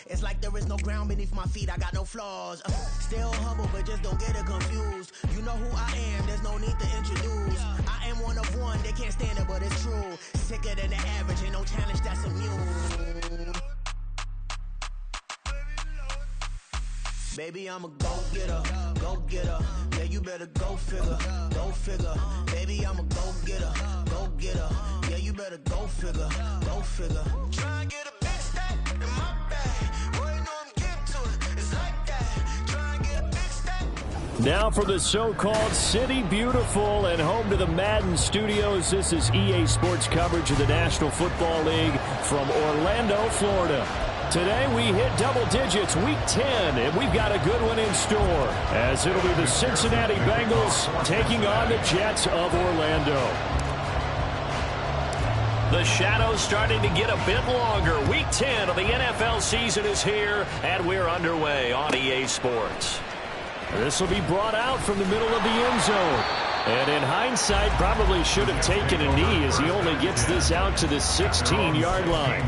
It's like there is no ground beneath my feet, I got no flaws. Still humble, but just don't get it confused. You know who I am, there's no need to introduce. I am one of one, they can't stand it, but it's true. Sicker than the average, ain't no challenge that's immune. Baby, I'm a go-getter, go-getter. Yeah, you better go figure, go figure. Baby, I'm a go-getter, go-getter. Yeah, you better go figure, go figure. Try and get a big stack in my bag. Boy, you know I'm getting to it. It's like that. Try and get a big stack. Now for the so-called City Beautiful and home to the Madden Studios. This is EA Sports coverage of the National Football League from Orlando, Florida. Today we hit double digits, week 10, and we've got a good one in store, as it'll be the Cincinnati Bengals taking on the Jets of Orlando. The shadow's starting to get a bit longer. Week 10 of the NFL season is here, and we're underway on EA Sports. This will be brought out from the middle of the end zone. And in hindsight, probably should have taken a knee as he only gets this out to the 16-yard line.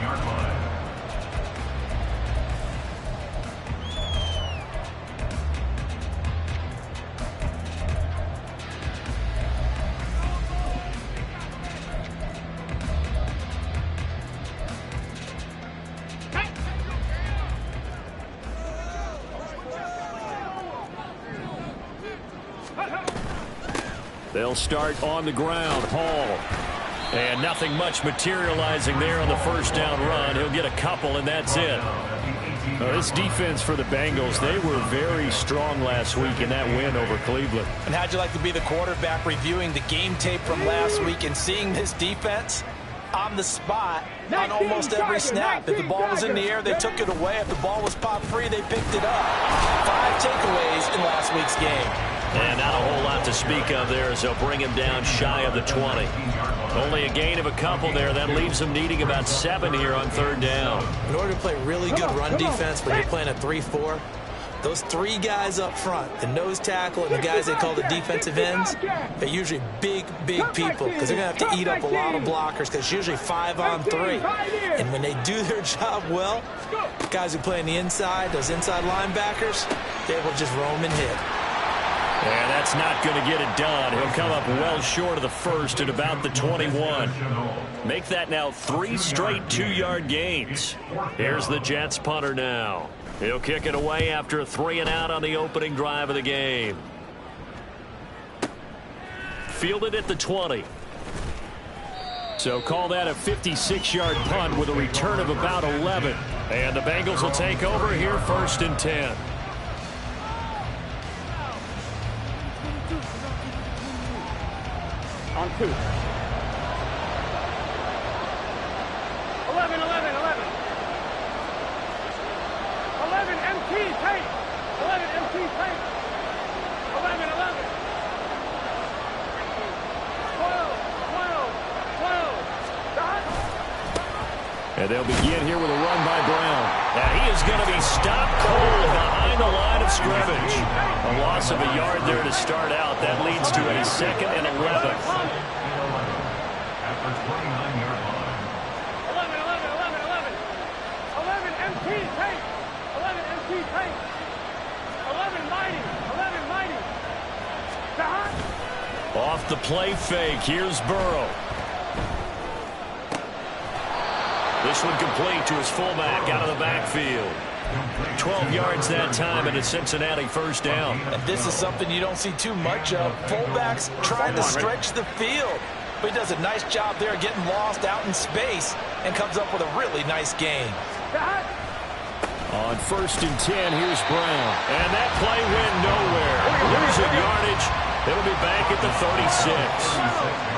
They'll start on the ground. Hall. And nothing much materializing there on the first down run. He'll get a couple, and that's it. This defense for the Bengals, they were very strong last week in that win over Cleveland. And how'd you like to be the quarterback reviewing the game tape from last week and seeing this defense on the spot on almost every snap? If the ball was in the air, they took it away. If the ball was pop free, they picked it up. 5 takeaways in last week's game. And not a whole lot to speak of there as they'll bring him down shy of the 20. Only a gain of a couple there. That leaves them needing about 7 here on third down. In order to play really good run defense when you're playing a 3-4, those 3 guys up front, the nose tackle and the guys they call the defensive ends, they're usually big people because they're going to have to eat up a lot of blockers because it's usually 5 on 3. And when they do their job well, guys who play on the inside, those inside linebackers, they will just roam and hit. And that's not going to get it done. He'll come up well short of the first at about the 21. Make that now 3 straight 2-yard gains. Here's the Jets punter now. He'll kick it away after a 3-and-out on the opening drive of the game. Fielded at the 20. So call that a 56-yard punt with a return of about 11. And the Bengals will take over here first and 10. On 2. 11, 11, 11. 11 MT tight. 11 MT tight. 11, 11. 12. Dot. And they'll begin here with a run by Brown. Now he is going to be stopped cold behind the line of scrimmage. A loss of a yard there to start out. That leads to a 2nd and 11. 11, 11, 11. 11 MT tight. 11 MT tight. 11 mighty. 11 mighty. Dot. Off the play fake. Here's Burrow. This one complete to his fullback out of the backfield. 12 yards that time and a Cincinnati first down. And this is something you don't see too much of. Fullbacks trying to stretch the field. But he does a nice job there getting lost out in space and comes up with a really nice gain. On first and 10, here's Brown. And that play went nowhere. Losing yardage. It'll be back at the 36.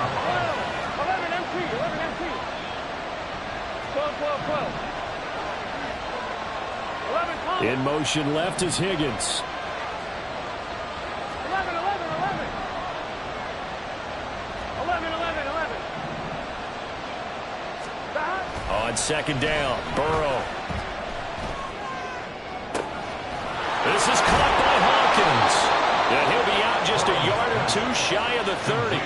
12. In motion left is Higgins. 11, 11, 11. 11, 11, 11. On second down, Burrow. This is caught by Hopkins. And he'll be out just a yard or 2 shy of the 30.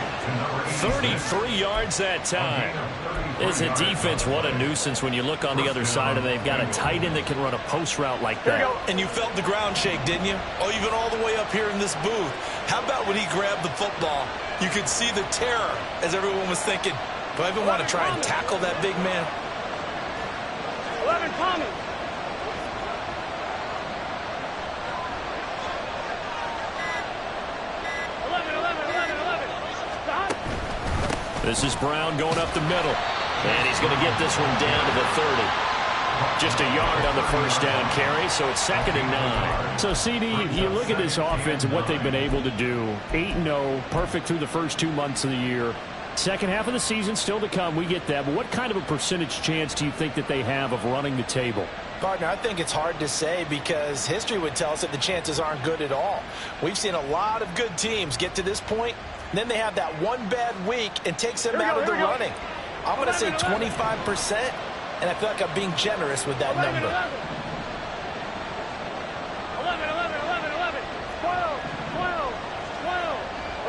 33 yards that time. As a defense, what a nuisance when you look on the other side and they've got a tight end that can run a post route like that. And you felt the ground shake, didn't you? Oh, even all the way up here in this booth. How about when he grabbed the football? You could see the terror as everyone was thinking, do I even want to try and tackle that big man? 11, Tommy. This is Brown going up the middle. And he's going to get this one down to the 30. Just a yard on the first down carry, so it's 2nd and 9. So, CD, you look at this offense and what they've been able to do. 8-0, perfect through the first 2 months of the year. Second half of the season still to come, we get that. But what kind of a percentage chance do you think that they have of running the table? Partner, I think it's hard to say because history would tell us that the chances aren't good at all. We've seen a lot of good teams get to this point, and then they have that one bad week and takes them out of the running. I'm going to say 25%, and I feel like I'm being generous with that number. 11, 12,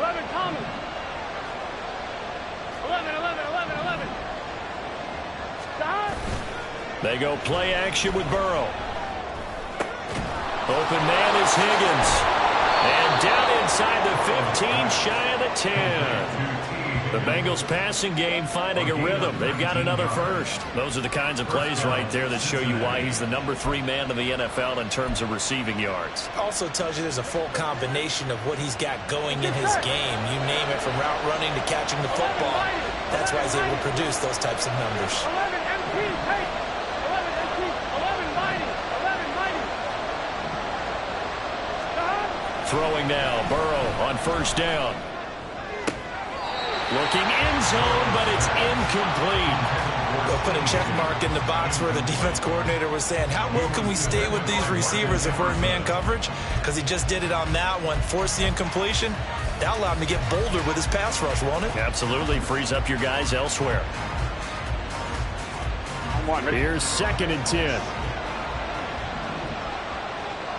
11, Tommy. 11. Stop. They go play action with Burrow. Open man is Higgins. And down inside the 15, shy of the 10. The Bengals passing game finding a rhythm. They've got another first. Those are the kinds of plays right there that show you why he's the number 3 man in the NFL in terms of receiving yards. Also tells you there's a full combination of what he's got going in his game. You name it, from route running to catching the football. That's why he's able to produce those types of numbers. 11 MT, take. 11 MT, 11 mighty. 11 mighty. Throwing now, Burrow on first down. Looking end zone, but it's incomplete. They'll put a check mark in the box where the defense coordinator was saying, how well can we stay with these receivers if we're in man coverage? Because he just did it on that one, forced the incompletion. That allowed him to get bolder with his pass rush, won't it? Absolutely, frees up your guys elsewhere. Here's 2nd and 10.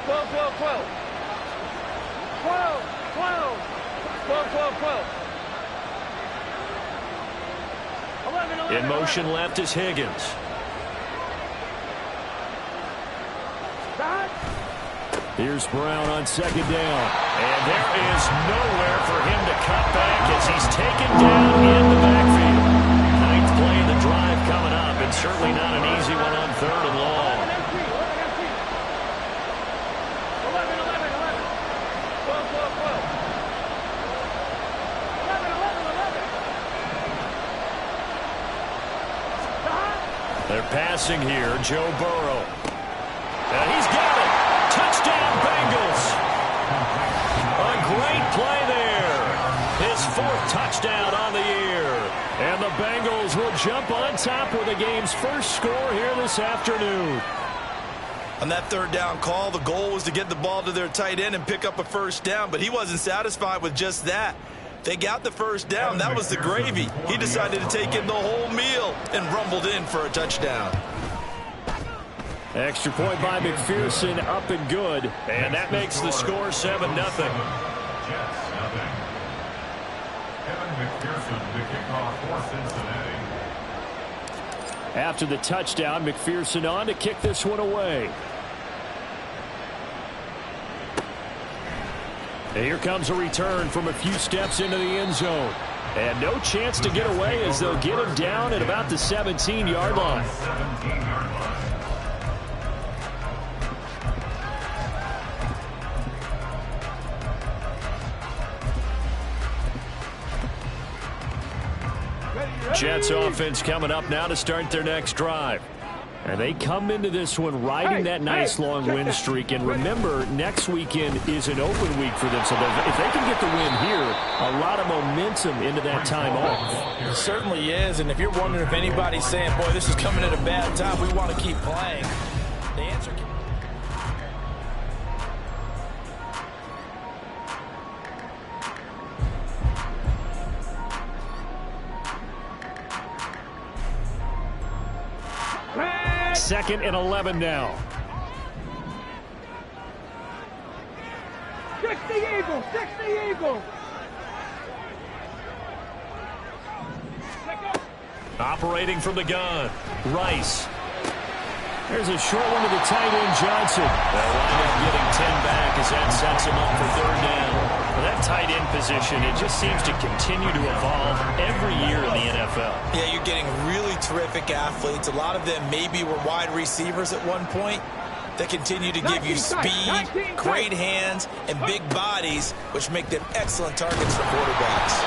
12, 12, 12. 12, 12. 12, 12, 12. 11, In motion left is Higgins. Stop. Here's Brown on 2nd down. And there is nowhere for him to cut back as he's taken down in the backfield. 9th play of the drive coming up, and certainly not an easy one on 3rd and long. 11 MT, 11 MT. 11, 12, 12, 12. 11. Stop. They're passing here, Joe Burrow. And he's got it. Touchdown, Bengals. A great play there. His 4th touchdown on the year. And the Bengals will jump on top with the game's first score here this afternoon. On that 3rd down call, the goal was to get the ball to their tight end and pick up a first down, but he wasn't satisfied with just that. They got the first down. That was the gravy. He decided to take in the whole meal and rumbled in for a touchdown. Extra point by McPherson, up and good. And that makes the score 7-0. After the touchdown, McPherson on to kick this one away. And here comes a return from a few steps into the end zone. And no chance to get away as they'll get him down at about the 17-yard line. Jets offense coming up now to start their next drive. And they come into this one riding that nice long win streak. And remember, next weekend is an open week for them. So if they can get the win here, a lot of momentum into that time off. It certainly is. And if you're wondering if anybody's saying, boy, this is coming at a bad time, we want to keep playing, the answer can... Second and 11 now. 60 Eagles, 60 Eagles. Operating from the gun, Rice. There's a short one to the tight end, Johnson. They'll wind up getting 10 back as that sets him up for third down. Well, that tight end position, it just seems to continue to evolve every year in the NFL. Yeah, you're getting really terrific athletes. A lot of them maybe were wide receivers at one point. They continue to give you speed, great hands, and big bodies, which make them excellent targets for quarterbacks.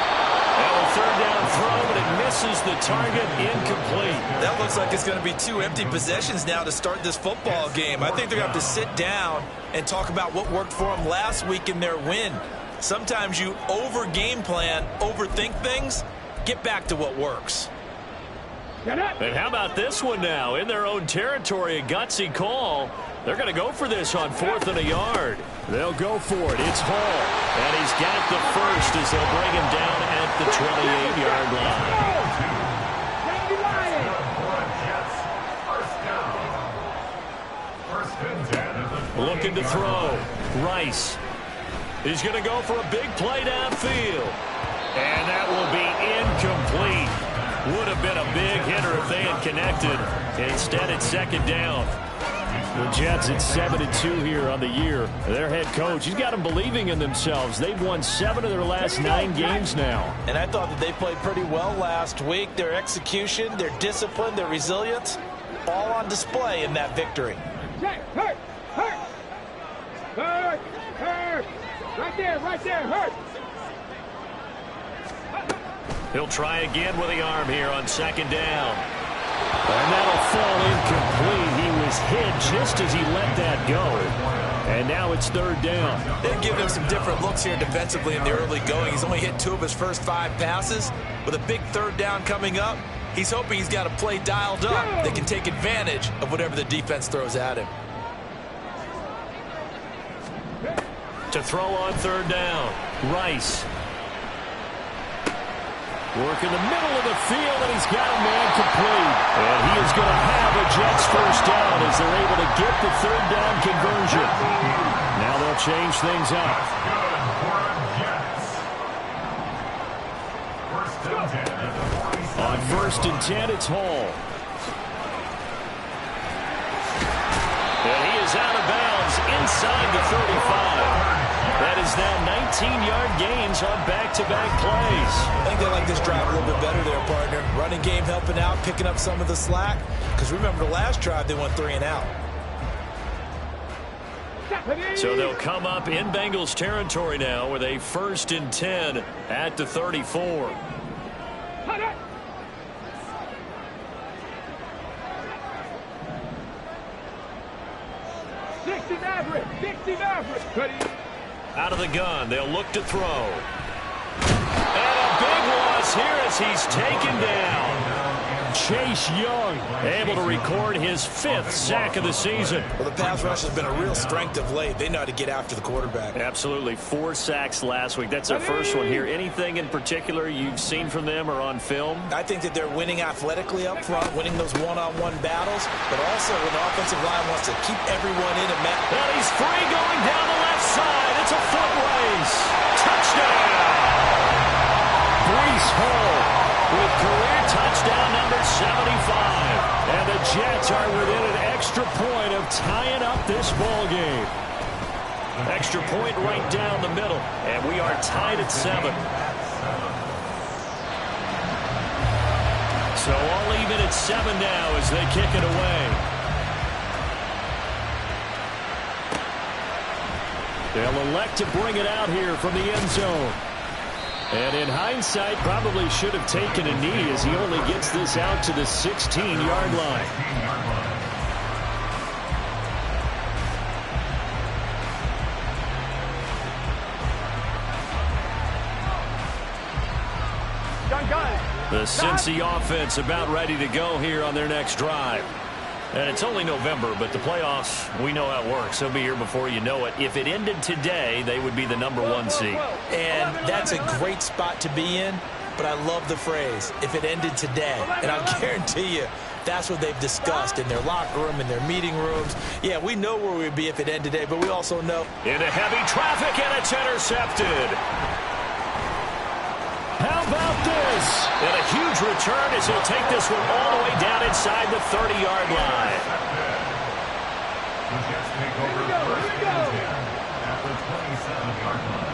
And a third down throw, but it misses the target, incomplete. That looks like it's going to be 2 empty possessions now to start this football game. I think they're going to have to sit down and talk about what worked for them last week in their win. Sometimes you over-game plan, overthink things, get back to what works. And how about this one now? In their own territory, a gutsy call. They're going to go for this on 4th and a yard. They'll go for it. It's Hall. And he's got the first as they'll bring him down at the 28-yard line. Looking to throw. Rice. He's going to go for a big play downfield. And that will be incomplete. Would have been a big hitter if they had connected. Instead, it's second down. The Jets at 7-2 here on the year. Their head coach, he's got them believing in themselves. They've won 7 of their last 9 games now. And I thought that they played pretty well last week. Their execution, their discipline, their resilience, all on display in that victory. Hurt! Right there, hurt! He'll try again with the arm here on second down. And that'll fall incomplete. He was hit just as he let that go. And now it's third down. They've given him some different looks here defensively in the early going. He's only hit 2 of his first 5 passes. With a big third down coming up, he's hoping he's got a play dialed up that can take advantage of whatever the defense throws at him. To throw on third down, Rice. Work in the middle of the field, and he's got a man complete. And he is going to have a Jets first down as they're able to get the third down conversion. Now they'll change things up. On 1st and 10, it's Hall. And he is out of bounds inside the 35. That is now 19-yard gains on back-to-back plays. I think they like this drive a little bit better there, partner. Running game helping out, picking up some of the slack. Because remember, the last drive, they went 3 and out. So they'll come up in Bengals territory now with a 1st and 10 at the 34. 60 Maverick. Out of the gun, they'll look to throw. And a big loss here as he's taken down. Chase Young able to record his 5th sack of the season. Well, the pass rush has been a real strength of late. They know how to get after the quarterback. Absolutely. 4 sacks last week. That's their first one here. Anything in particular you've seen from them or on film? I think that they're winning athletically up front, winning those one-on-one battles, but also when the offensive line wants to keep everyone in and and he's free going down the left side. It's a foot race. Touchdown. Breece Hall with career touchdown number 75. And the Jets are within an extra point of tying up this ball game. Extra point right down the middle. And we are tied at 7. So all even at 7 now as they kick it away. They'll elect to bring it out here from the end zone. And in hindsight, probably should have taken a knee as he only gets this out to the 16-yard line. The Cincy offense about ready to go here on their next drive. And it's only November, but the playoffs, we know how it works. They'll be here before you know it. If it ended today, they would be the number 1 seed. And that's a great spot to be in, but I love the phrase, if it ended today. And I'll guarantee you, that's what they've discussed in their locker room, in their meeting rooms. Yeah, we know where we'd be if it ended today, but we also know. Into heavy traffic, and it's intercepted. How about this? And a huge return as he'll take this one all the way down inside the 30-yard line. The Jets take over first and 10 at the 27-yard line.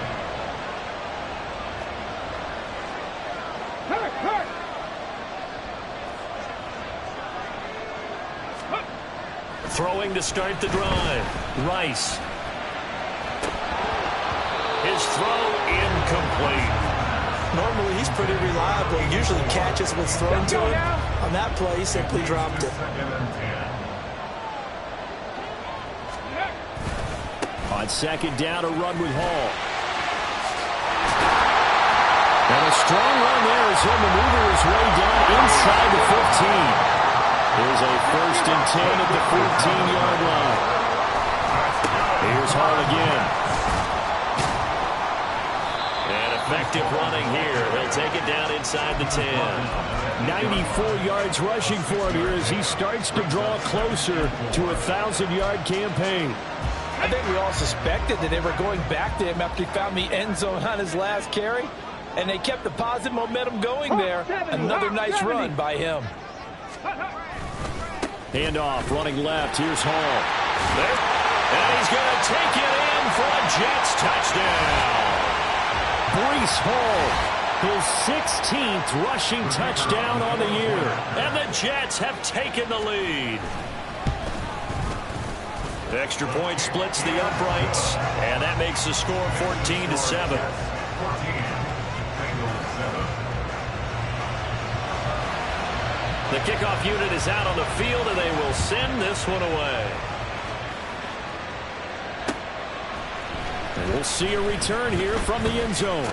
Throwing to start the drive. Rice. His throw incomplete. Normally, he's pretty reliable. He usually catches what's thrown to him. On that play, he simply dropped it. On second down, a run with Hall. And a strong run there as he'll maneuver his way down inside the 15. Here's a first and 10 at the 14-yard line. Here's Hall again. And effective running here. He'll take it down inside the 10. 94 yards rushing for him here as he starts to draw closer to a 1,000-yard campaign. I think we all suspected that they were going back to him after he found the end zone on his last carry, and they kept the positive momentum going there. Another nice run by him. Handoff, running left. Here's Hall. There. And he's going to take it in for a Jets touchdown. Breece Hall, his 16th rushing touchdown on the year. And the Jets have taken the lead. The extra point splits the uprights, and that makes the score 14-7. The kickoff unit is out on the field, and they will send this one away. And we'll see a return here from the end zone.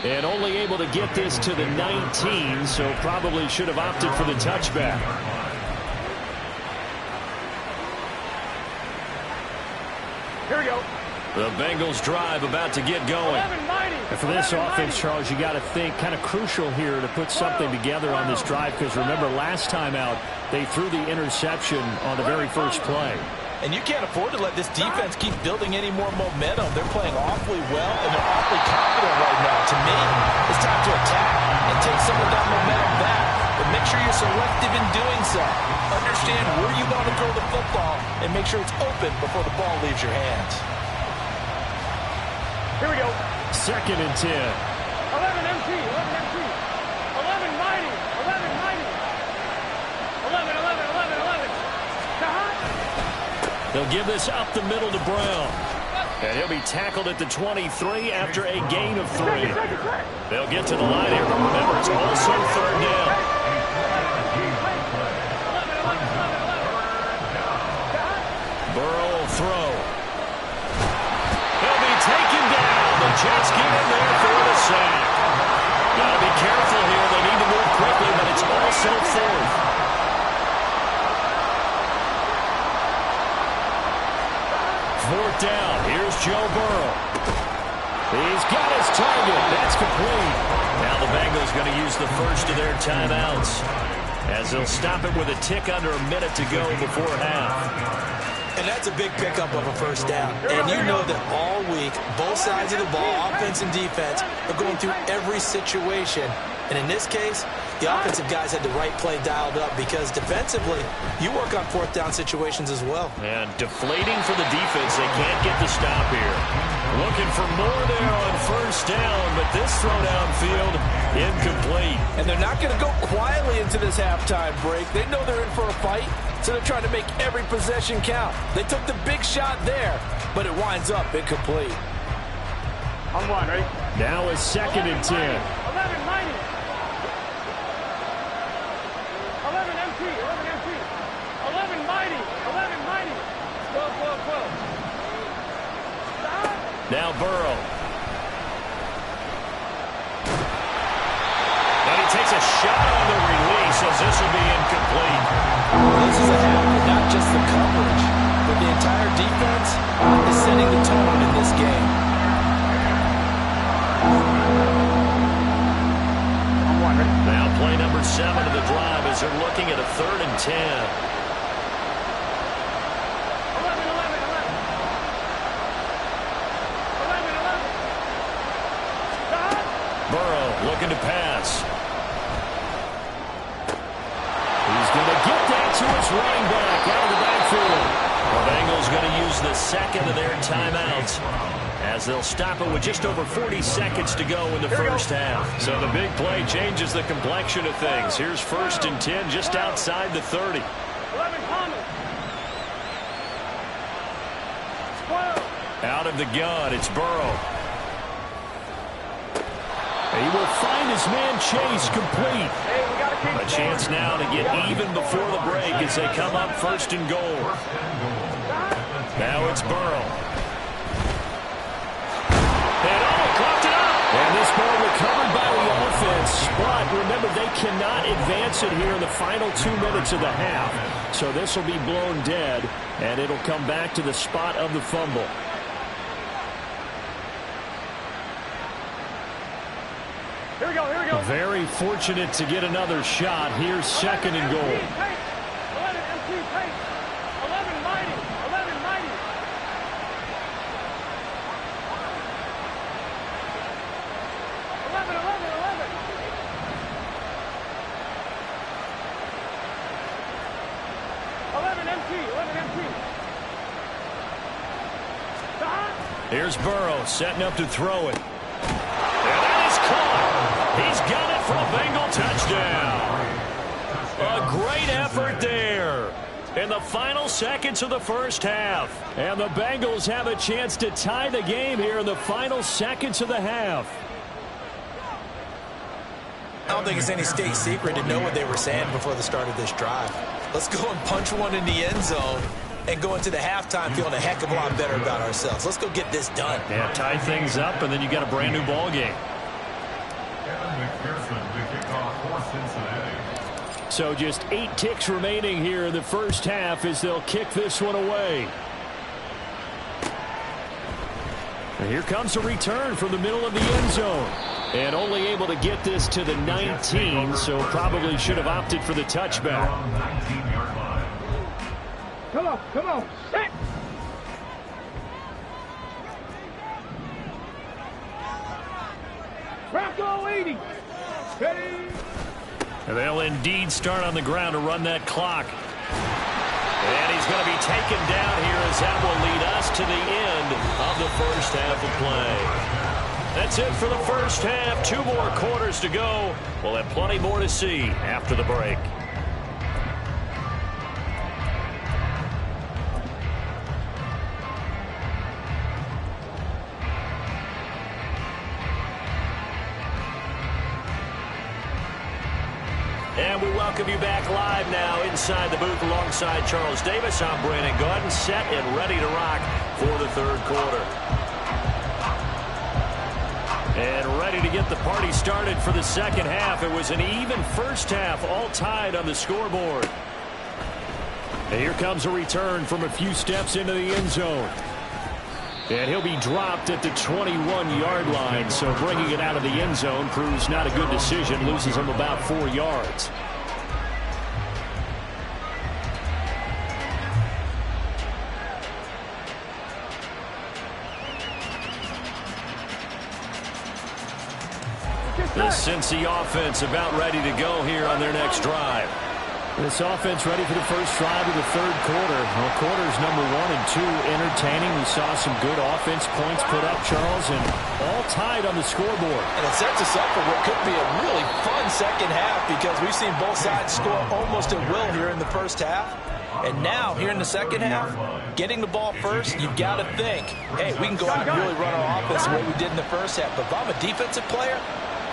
And only able to get this to the 19, so probably should have opted for the touchback. Here we go. The Bengals drive about to get going. And for this offense, Charles, you got to think kind of crucial here to put something together on this drive, because remember last time out they threw the interception on the very first play. And you can't afford to let this defense keep building any more momentum. They're playing awfully well, and they're awfully confident right now. To me, it's time to attack and take some of that momentum back. But make sure you're selective in doing so. Understand where you want to throw the football and make sure it's open before the ball leaves your hands. Here we go. Second and 10. 11 MT, 11 MT. 11 mighty, 11 mighty. 11, 11, 11, 11. Shahad. They'll give this up the middle to Brown. And he'll be tackled at the 23 after a gain of 3. They'll get to the line here, but remember, it's also third down. Burrow will throw. He'll be taken down. The Jets get in there for the sack. Got to be careful here. They need to move quickly, but it's also fourth. Fourth down. Here's Joe Burrow. He's got his target. That's complete. Now the Bengals going to use the first of their timeouts, as they'll stop it with a tick under a minute to go before half. And that's a big pickup of a first down. And you know that all week, both sides of the ball, offense and defense, are going through every situation. And in this case, the offensive guys had the right play dialed up, because defensively, you work on fourth down situations as well. And deflating for the defense. They can't get the stop here. Looking for more there on first down, but this throw downfield, incomplete. And they're not going to go quietly into this halftime break. They know they're in for a fight, so they're trying to make every possession count. They took the big shot there, but it winds up incomplete. On one, ready? Now a second and 10. 11 mighty. 11 MT, 11 MT. 11 mighty, 11 mighty. 12, 12, 12. Now Burrow. And he takes a shot on the release, as this will be incomplete. This is a habit, not just the coverage, but the entire defense is setting the tone in this game. Now play number 7 of the drive as they're looking at a 3rd and 10. 11, 11, 11. 11, 11. Shahad. Burrow looking to pass. He's going to get that to his running back out of the backfield. The Bengals going to use the second of their timeouts as they'll stop it with just over 40 seconds to go in the first half. So the big play changes the complexion of things. Here's 1st and 10 just outside the 30. 11 Thomas. 12. Out of the gun, it's Burrow. He will find his man Chase complete. A chance now to get even before the break as they come up 1st and goal. Now it's Burrow. And this ball recovered by the offense, but remember, they cannot advance it here in the final 2 minutes of the half. So this will be blown dead, and it'll come back to the spot of the fumble. Here we go, here we go. Very fortunate to get another shot. Here's 2nd and goal. 11 MC pace. 11 mighty. 11 mighty. 11, 11, 11. 11 MT, 11 MT. Stop. Here's Burrow setting up to throw it. And that is caught. He's got it for a Bengal touchdown. A great effort there in the final seconds of the first half. And the Bengals have a chance to tie the game here in the final seconds of the half. I don't think it's any state secret to know what they were saying before the start of this drive. Let's go and punch one in the end zone and go into the halftime feeling a heck of a lot better about ourselves. Let's go get this done. Yeah, tie things up, and then you got a brand new ball game. So just 8 ticks remaining here in the first half as they'll kick this one away. And here comes a return from the middle of the end zone. And only able to get this to the 19, so probably should have opted for the touchback. Come on, come on. Set. Rocco 80. Ready. And they'll indeed start on the ground to run that clock. And he's going to be taken down here as that will lead us to the end of the first half of play. That's it for the first half. 2 more quarters to go. We'll have plenty more to see after the break. And we welcome you back live now inside the booth alongside Charles Davis. I'm Brandon Gaudin, set and ready to rock for the third quarter. And ready to get the party started for the second half. It was an even first half, all tied on the scoreboard. And here comes a return from a few steps into the end zone. And he'll be dropped at the 21-yard line, so bringing it out of the end zone proves not a good decision, loses him about 4 yards. This Cincy offense about ready to go here on their next drive. This offense ready for the first drive of the third quarter. Well, quarters number 1 and 2 entertaining. We saw some good offense points put up, Charles, and all tied on the scoreboard. And it sets us up for what could be a really fun second half because we've seen both sides score almost at will here in the first half. And now, here in the second half, getting the ball first, you've got to think, hey, we can go out and really run our offense the way we did in the first half. But if I'm a defensive player,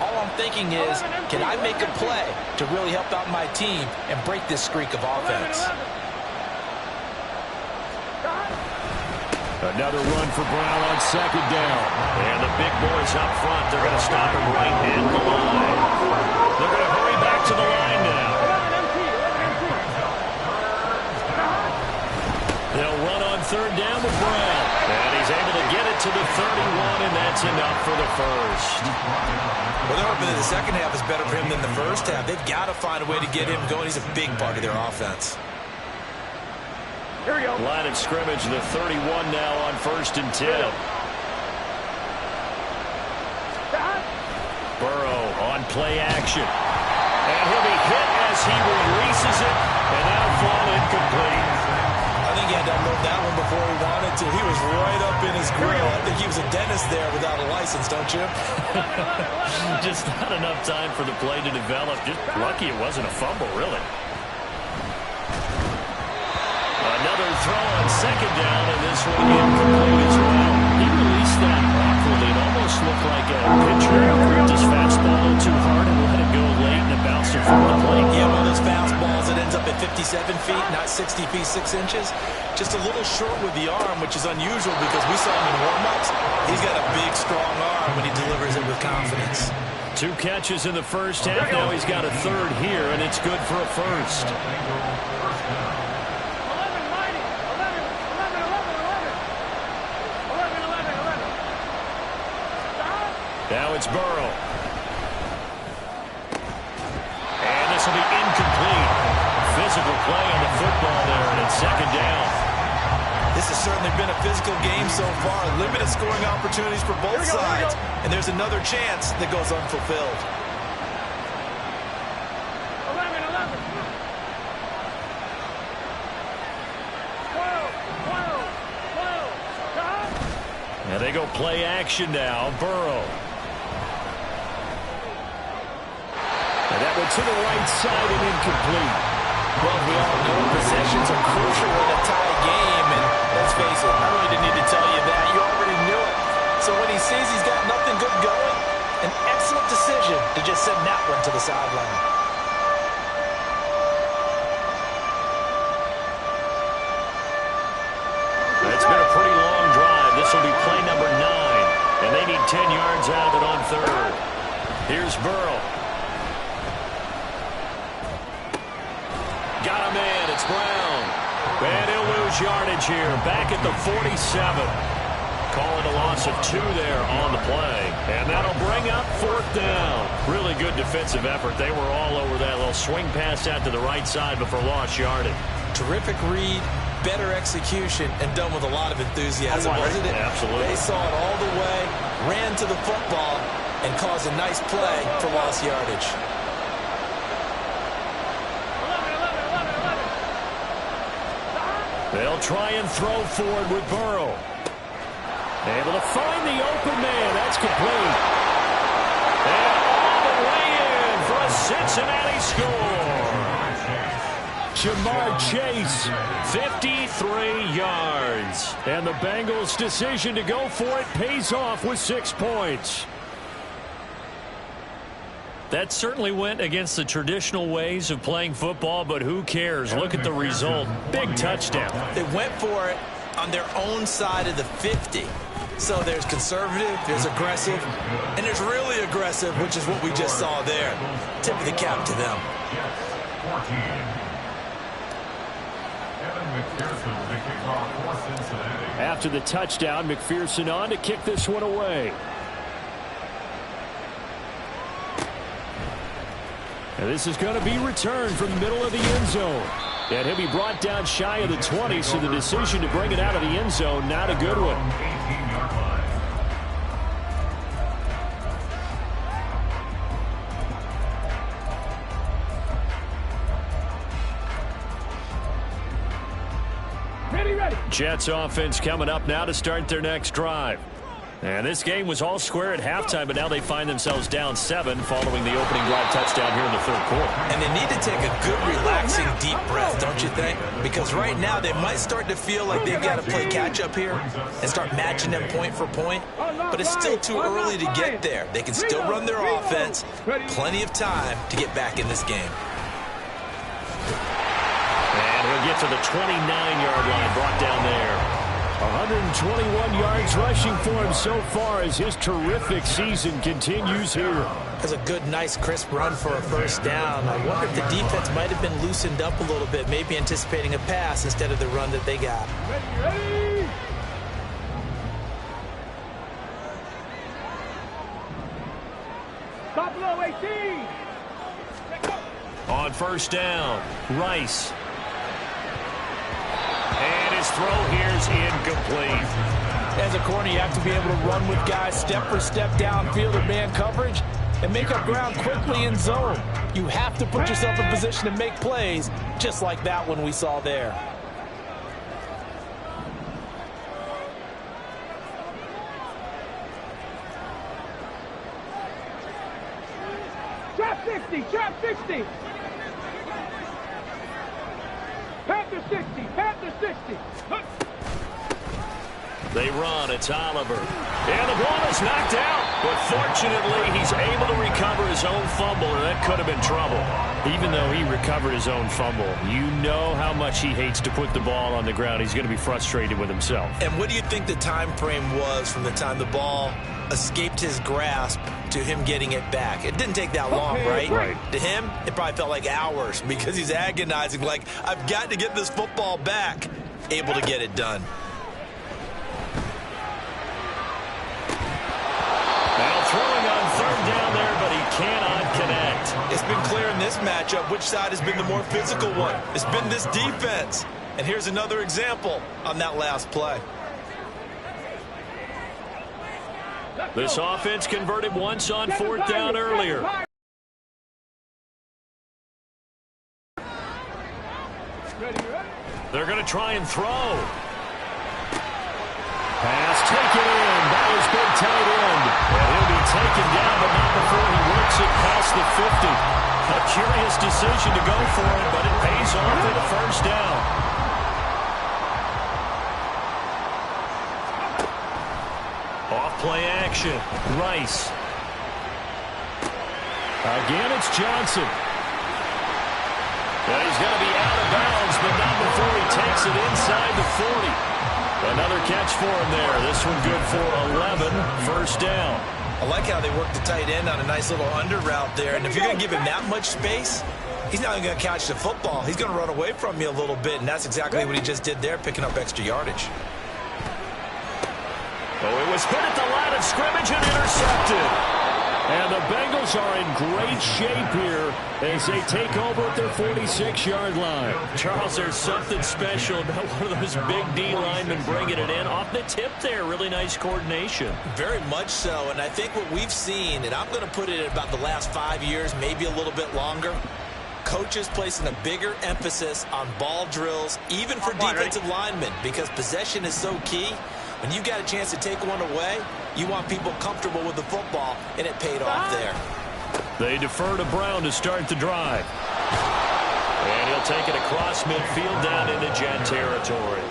all I'm thinking is, can I make a play to really help out my team and break this streak of offense? Another run for Brown on second down. And the big boys up front, they're going to stop him right at the line. They're going to hurry back to the line now. They'll run on third down with Brown. And he's able to get it to the 31, and that's enough for the first. Well, they're hoping that the second half is better for him than the first half. They've got to find a way to get him going. He's a big part of their offense. Here we go. Line of scrimmage, the 31 now on 1st and 10. Burrow on play action. And he'll be hit as he releases it, and that'll fall incomplete. I think he had to unload that one before he wanted to. He was right up in his grill. I think he was a dentist there without a license, don't you? Just not enough time for the play to develop. Just lucky it wasn't a fumble, really. Another throw on second down, and this one incomplete as well. He released that awkwardly. It almost looked like a pitcher just fastball a little too hard and let it go late, and it bounced in front of the plate. Yeah, one of those fastballs that ends up at 57 feet, not 60 feet, 6 inches. Just a little short with the arm, which is unusual because we saw him in warm-ups. He's got a big, strong arm when he delivers it with confidence. 2 catches in the first half. Now he's got a third here, and it's good for a first. Now it's Burrow. And this will be incomplete. Physical play on the football there, and it's second down. This has certainly been a physical game so far. Limited scoring opportunities for both sides. And there's another chance that goes unfulfilled. 11. 12. And they go play action now. Burrow. And that went to the right side and incomplete. Well, we all know possessions are crucial in a tie game, and let's face it, I really didn't need to tell you that. You already knew it. So when he sees he's got nothing good going, an excellent decision to just send that one to the sideline. It's been a pretty long drive. This will be play number 9, and they need 10 yards out of it on third. Here's Burrow. Got a man. It's Brown. And he'll lose yardage here. Back at the 47. Calling a loss of 2 there on the play. And that'll bring up 4th down. Really good defensive effort. They were all over that little swing pass out to the right side before lost yardage. Terrific read, better execution, and done with a lot of enthusiasm, wasn't it? Absolutely. They saw it all the way, ran to the football, and caused a nice play for lost yardage. They'll try and throw forward with Burrow. Able to find the open man. That's complete. And all the way in for a Cincinnati score. Jamar Chase, 53 yards. And the Bengals' decision to go for it pays off with 6 points. That certainly went against the traditional ways of playing football, but who cares? Look at the result. Big touchdown. They went for it on their own side of the 50. So there's conservative, there's aggressive, and there's really aggressive, which is what we just saw there. Tip of the cap to them. After the touchdown, McPherson on to kick this one away. And this is going to be returned from the middle of the end zone. And he'll be brought down shy of the 20, so the decision to bring it out of the end zone, not a good one. Ready. Jets offense coming up now to start their next drive. And this game was all square at halftime, but now they find themselves down 7 following the opening drive touchdown here in the third quarter. And they need to take a good, relaxing, deep breath, don't you think? Because right now they might start to feel like they've got to play catch-up here and start matching them point for point. But it's still too early to get there. They can still run their offense. Plenty of time to get back in this game. And he'll get to the 29-yard line, brought down there. 121 yards rushing for him so far as his terrific season continues here. That's a good, nice, crisp run for a first down. I wonder if the defense might have been loosened up a little bit, maybe anticipating a pass instead of the run that they got. Ready. Stop low, 18. On first down, Rice. And his throw here is incomplete. As a corner, you have to be able to run with guys step for step downfield or man coverage. and make up ground quickly in zone. You have to put yourself in position to make plays, just like that one we saw there. Trap 60, trap 60. Panther 60, Panther 60. They run. It's Oliver. And the ball is knocked out. But fortunately, he's able to recover his own fumble, and that could have been trouble. Even though he recovered his own fumble, you know how much he hates to put the ball on the ground. He's going to be frustrated with himself. And what do you think the time frame was from the time the ball escaped his grasp to him getting it back? It didn't take that long, right? To him, it probably felt like hours because he's agonizing, like, I've got to get this football back. Able to get it done. Now throwing on third down there, but he cannot connect. It's been clear in this matchup which side has been the more physical one. It's been this defense. And here's another example on that last play. This offense converted once on fourth down earlier. They're going to try and throw. Pass taken in by his big tight end. And he'll be taken down, but not before he works it past the 50. A curious decision to go for it, but it pays off for the first down. Off-play action. Rice. Again, it's Johnson. And he's going to be out of bounds, but not before he takes it inside the 40. Another catch for him there. This one good for 11. First down. I like how they work the tight end on a nice little under route there. And if you're going to give him that much space, he's not even going to catch the football. He's going to run away from you a little bit, and that's exactly what he just did there, picking up extra yardage. Oh, it was hit at the line of scrimmage and intercepted. And the Bengals are in great shape here as they take over at their 46-yard line. Charles, there's something special about one of those big D linemen bringing it in off the tip there. Really nice coordination. Very much so, and I think what we've seen, and I'm going to put it at about the last 5 years, maybe a little bit longer, coaches placing a bigger emphasis on ball drills, even for defensive linemen, because possession is so key. When you got a chance to take one away, you want people comfortable with the football, and it paid off there. They defer to Brown to start the drive. And he'll take it across midfield down into Jet territory.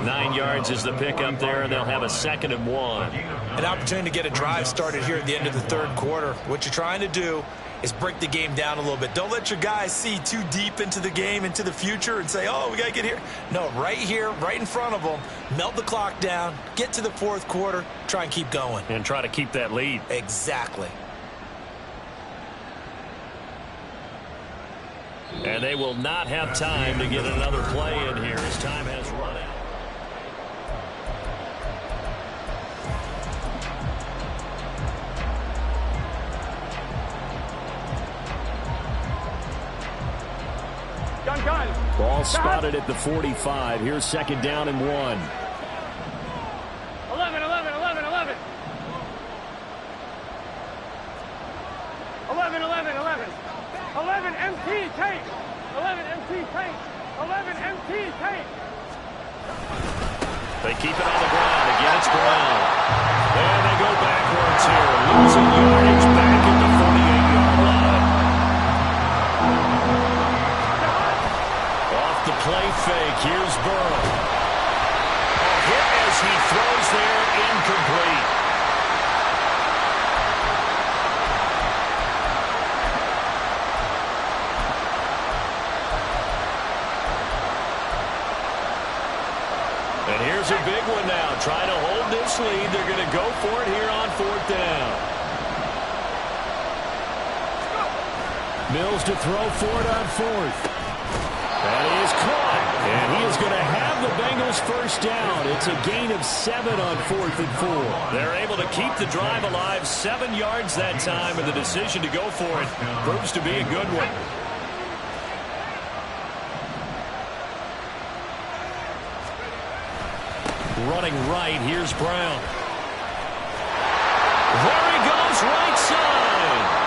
9 yards is the pickup there, and they'll have a 2nd and 1. An opportunity to get a drive started here at the end of the third quarter. What you're trying to do is break the game down a little bit. Don't let your guys see too deep into the game, into the future, and say, oh, we got to get here. No, right here, right in front of them, melt the clock down, get to the fourth quarter, try and keep going. And try to keep that lead. Exactly. And they will not have time to get another play in here as time has run out. Ball spotted at the 45. Here's 2nd down and 1. 11, 11, 11, 11. 11, 11, 11. 11 MT tape. 11 MT tape. 11 MT tape. They keep it on the ground. Again, it's Brown. And they go backwards here. Losing yardage back at the 48-yard line. The play fake. Here's Burrow. A hit as he throws there, incomplete. And here's a big one now. Trying to hold this lead. They're going to go for it here on 4th down. Mills to throw for it on 4th. And he is caught, and he is going to have the Bengals first down. It's a gain of 7 on 4th and 4. They're able to keep the drive alive, 7 yards that time, and the decision to go for it proves to be a good one. Running right, here's Brown. There he goes, right side.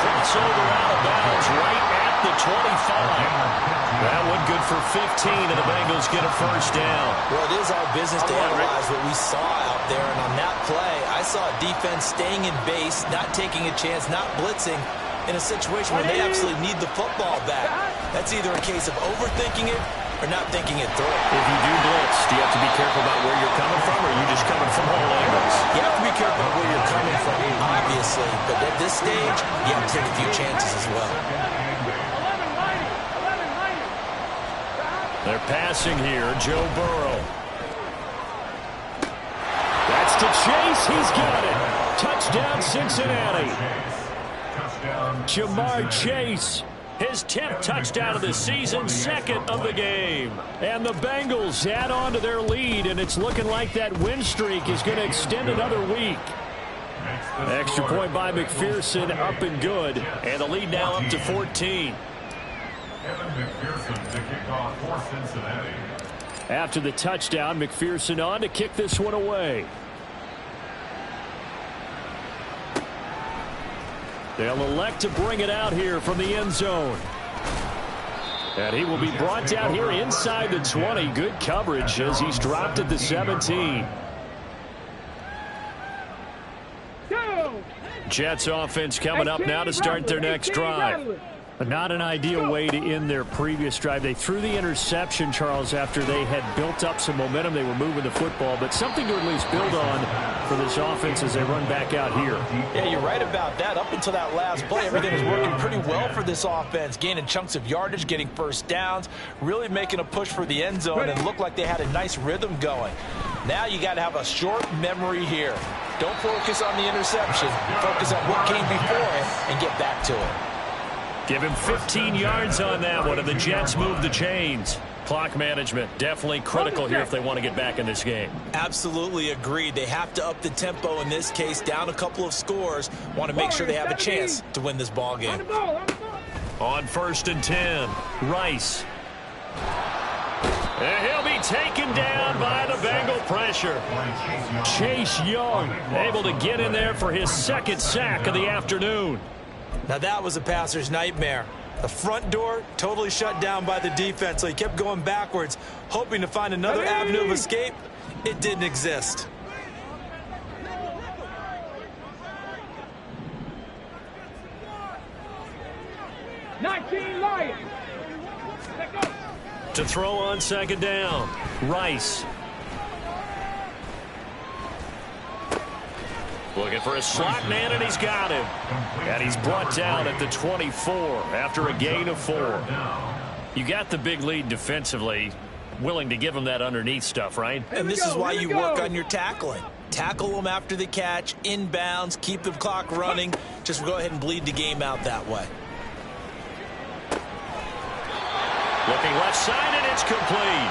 crossover out of bounds right at the 25. That one good for 15, and the Bengals get a first down. Well, it is our business to analyze what we saw out there, and on that play, I saw a defense staying in base, not taking a chance, not blitzing in a situation where they absolutely need the football back. That's either a case of overthinking it or not thinking it through. If you do blitz, do you have to be careful about where you're coming from, or are you just coming from all angles? You have to be careful about where you're coming from, obviously, but at this stage, you have to take a few chances as well. They're passing here, Joe Burrow. That's to Chase. He's got it. Touchdown, Cincinnati. Jamar Chase, his 10th touchdown of the season, second of the game. And the Bengals add on to their lead, and it's looking like that win streak is going to extend another week. Extra point by McPherson, up and good. And the lead now up to 14. Kevin McPherson to kick off for Cincinnati. After the touchdown, McPherson on to kick this one away. They'll elect to bring it out here from the end zone. And he will be brought down here inside the 20. Good coverage as he's dropped at the 17. Jets offense coming up now to start their next drive. Not an ideal way to end their previous drive. They threw the interception, Charles, after they had built up some momentum. They were moving the football, but something to at least build on for this offense as they run back out here. Yeah, you're right about that. Up until that last play, everything was working pretty well for this offense, gaining chunks of yardage, getting first downs, really making a push for the end zone, and looked like they had a nice rhythm going. Now you got to have a short memory here. Don't focus on the interception. Focus on what came before it and get back to it. Give him 15 yards on that one, and the Jets move the chains. Clock management definitely critical here if they want to get back in this game. Absolutely agreed. They have to up the tempo in this case, down a couple of scores. Want to make sure they have a chance to win this ball game. On 1st and 10, Rice. And he'll be taken down by the Bengal pressure. Chase Young able to get in there for his second sack of the afternoon. Now that was a passer's nightmare. The front door totally shut down by the defense, so he kept going backwards, hoping to find another avenue of escape. It didn't exist. To throw on second down, Rice. Looking for a slot man, and he's got him. And he's brought down at the 24 after a gain of 4. You got the big lead defensively. Willing to give him that underneath stuff, right? And this is why you work on your tackling. Tackle them after the catch, inbounds, keep the clock running. Just go ahead and bleed the game out that way. Looking left side, and it's complete.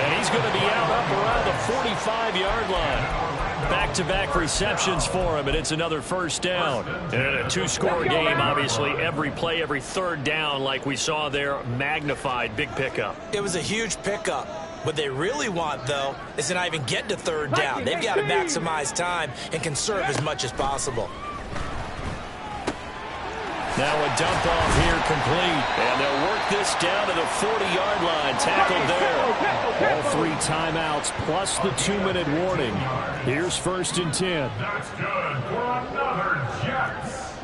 And he's going to be out up around the 45-yard line. Back-to-back receptions for him, and it's another first down. And in a two-score game, obviously, every play, every third down, like we saw there, magnified, big pickup. It was a huge pickup. What they really want, though, is to not even get to third down. They've got to maximize time and conserve as much as possible. Now a dump off here complete, and they'll work this down to the 40-yard line, tackled there. All 3 timeouts plus the 2-minute warning. Here's 1st and 10. That's good for another Jets.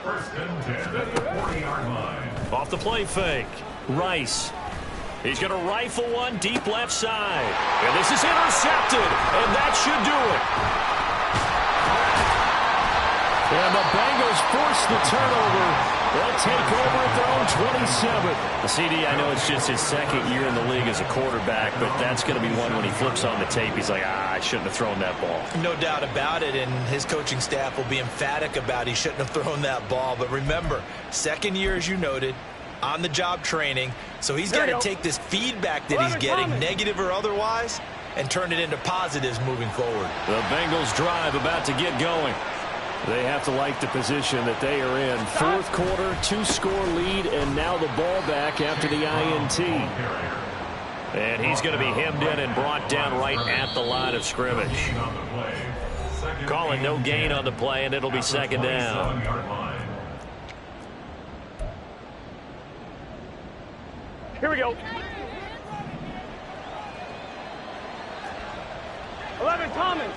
1st and 10 at the 40-yard line. Off the play fake, Rice. He's going to rifle one deep left side. And this is intercepted, and that should do it. And the Bengals force the turnover. They'll take over at their own 27. The CD, I know it's just his second year in the league as a quarterback, but that's going to be one when he flips on the tape, he's like, I shouldn't have thrown that ball. No doubt about it, and his coaching staff will be emphatic about he shouldn't have thrown that ball. But remember, second year, as you noted, on-the-job training, so he's got to take this feedback that he's getting, negative or otherwise, and turn it into positives moving forward. The Bengals drive about to get going. They have to like the position that they are in. 4th quarter, 2-score lead, and now the ball back after the INT. And he's going to be hemmed in and brought down right at the line of scrimmage. Calling no gain on the play, and it'll be second down. 7-yard line. Here we go. 11, Thomas.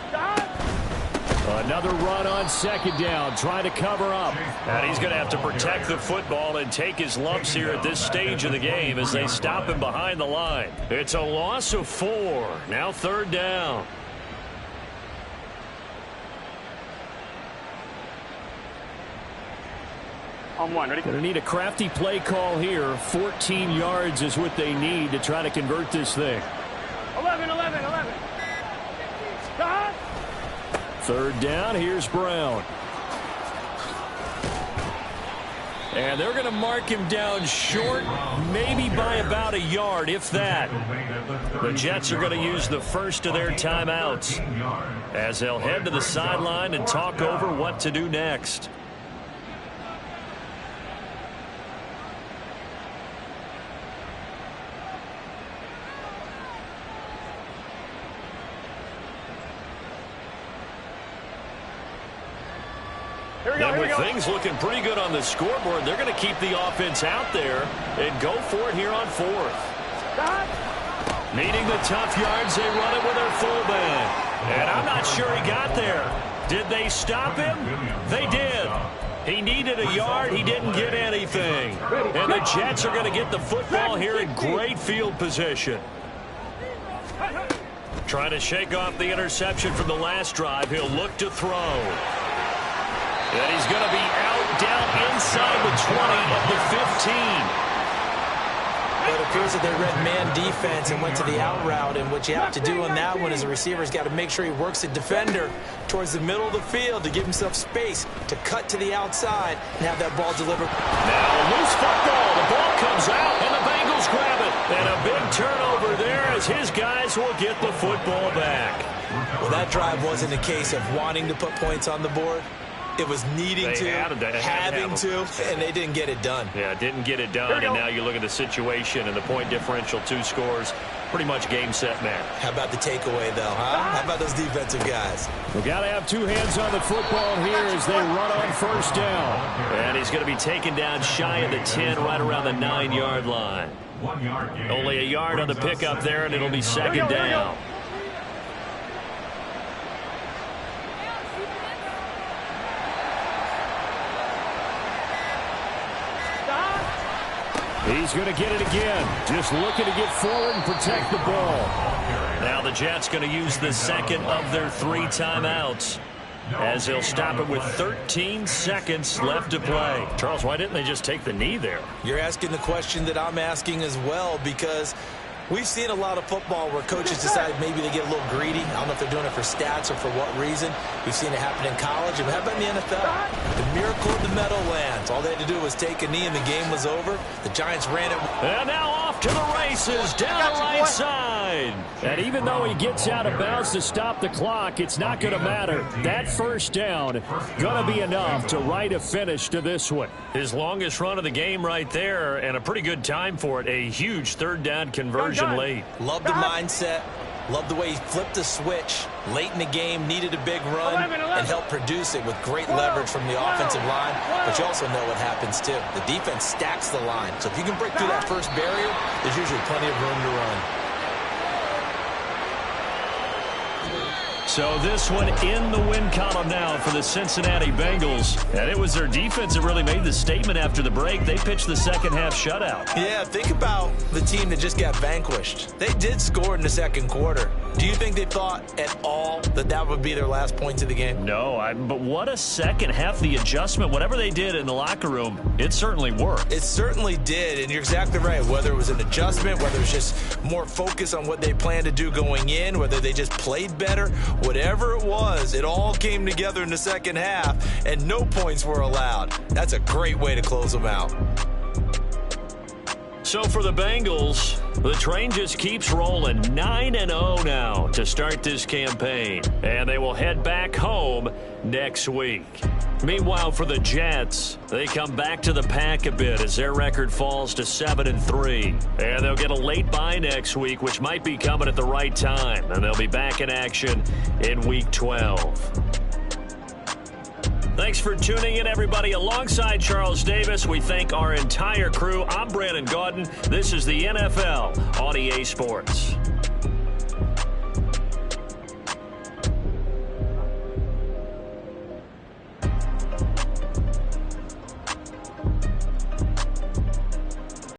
Stop. Another run on second down, trying to cover up. And he's going to have to protect the football and take his lumps here at this stage of the game as they stop him behind the line. It's a loss of 4. Now third down. On one, ready? Going to need a crafty play call here. 14 yards is what they need to try to convert this thing. 11. Stop. Third down, here's Brown. And they're going to mark him down short, maybe by about a yard, if that. The Jets are going to use the first of their timeouts as they'll head to the sideline and talk over what to do next. And with things looking pretty good on the scoreboard, they're going to keep the offense out there and go for it here on 4th. Needing the tough yards, they run it with their fullback. And I'm not sure he got there. Did they stop him? They did. He needed a yard. He didn't get anything. And the Jets are going to get the football here in great field position. Trying to shake off the interception from the last drive. He'll look to throw. And he's going to be out down inside the 20 of the 15. But it appears that they read man defense and went to the out route. And what you have to do on that one is the receiver's got to make sure he works the defender towards the middle of the field to give himself space to cut to the outside and have that ball delivered. Now a loose football. The ball comes out, and the Bengals grab it. And a big turnover there as his guys will get the football back. Well, that drive wasn't a case of wanting to put points on the board. It was needing to, having to, and they didn't get it done. Yeah, didn't get it done, and now you look at the situation and the point differential, 2 scores, pretty much game, set, match. How about the takeaway, though, huh? How about those defensive guys? We've got to have 2 hands on the football here as they run on first down. And he's going to be taken down shy of the 10, right around the 9-yard line. 1 yard gain. Only a yard on the pickup there, and it'll be second down. He's going to get it again. Just looking to get forward and protect the ball. Now the Jets going to use the second of their 3 timeouts as they'll stop it with 13 seconds left to play. Charles, why didn't they just take the knee there? You're asking the question that I'm asking as well, because we've seen a lot of football where coaches decide maybe they get a little greedy. I don't know if they're doing it for stats or for what reason. We've seen it happen in college. And how about in the NFL? The miracle of the Meadowlands. All they had to do was take a knee and the game was over. The Giants ran it. And now off to the races down the right side. And even though he gets out of bounds to stop the clock, it's not going to matter. That first down going to be enough to write a finish to this one. His longest run of the game right there, and a pretty good time for it. A huge third down conversion late. Love the mindset. Love the way he flipped the switch late in the game, needed a big run, and helped produce it with great leverage from the offensive line. But you also know what happens, too. The defense stacks the line. So if you can break through that first barrier, there's usually plenty of room to run. So this one in the win column now for the Cincinnati Bengals. And it was their defense that really made the statement after the break. They pitched the second half shutout. Yeah, think about the team that just got vanquished. They did score in the second quarter. Do you think they thought at all that that would be their last points of the game? No, but what a second half. The adjustment, whatever they did in the locker room, it certainly worked. It certainly did, and you're exactly right. Whether it was an adjustment, whether it was just more focus on what they planned to do going in, whether they just played better, whatever it was, it all came together in the second half, and no points were allowed. That's a great way to close them out. So for the Bengals, the train just keeps rolling. 9-0 now to start this campaign. And they will head back home next week. Meanwhile, for the Jets, they come back to the pack a bit as their record falls to 7-3. And they'll get a late bye next week, which might be coming at the right time. And they'll be back in action in Week 12. Thanks for tuning in, everybody. Alongside Charles Davis, we thank our entire crew. I'm Brandon Gaudin. This is the NFL on EA Sports.